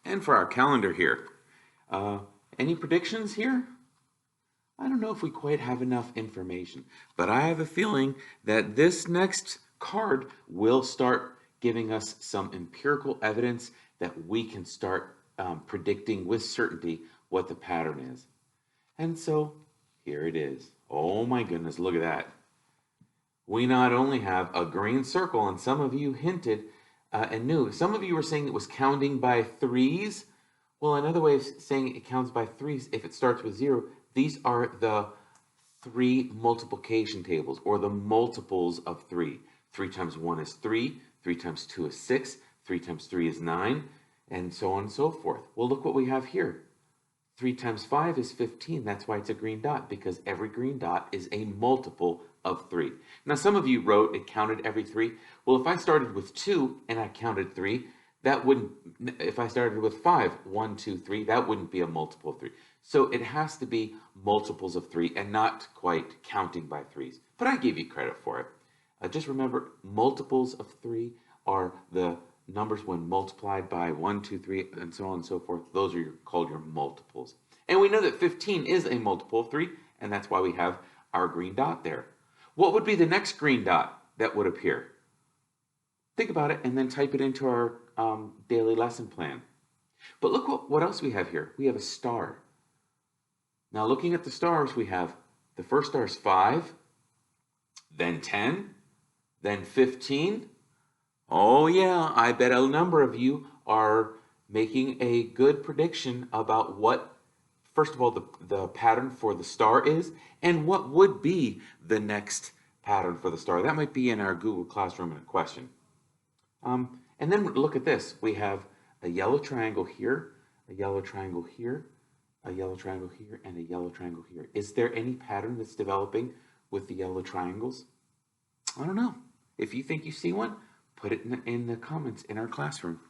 And for our calendar here, any predictions here? I don't know if we quite have enough information, but I have a feeling that this next card will start giving us some empirical evidence that we can start predicting with certainty what the pattern is. And so here it is. Oh my goodness, look at that. We not only have a green circle, and some of you hinted and knew, some of you were saying it was counting by threes. Well, another way of saying it counts by threes, if it starts with 0, these are the 3 multiplication tables, or the multiples of 3. 3 times 1 is 3, 3 times 2 is 6, 3 times 3 is 9, and so on and so forth. Well, look what we have here. 3 times 5 is 15. That's why it's a green dot, because every green dot is a multiple of 3. Now, some of you wrote it counted every 3. Well, if I started with 2 and I counted 3, that wouldn't, if I started with 5, 1, 2, 3, that wouldn't be a multiple of 3. So it has to be multiples of 3 and not quite counting by threes. But I give you credit for it. Just remember, multiples of 3 are the numbers when multiplied by 1, 2, 3, and so on and so forth. Those are called your multiples. And we know that 15 is a multiple of 3, and that's why we have our green dot there. What would be the next green dot that would appear? Think about it and then type it into our daily lesson plan. But look what else we have here. We have a star. Now looking at the stars, we have the first star is 5, then 10, then 15. Oh yeah, I bet a number of you are making a good prediction about what, first of all, the pattern for the star is, and what would be the next pattern for the star. That might be in our Google Classroom in a question. And then look at this. We have a yellow triangle here, a yellow triangle here, a yellow triangle here, and a yellow triangle here. Is there any pattern that's developing with the yellow triangles? I don't know. If you think you see one, put it in the comments in our classroom.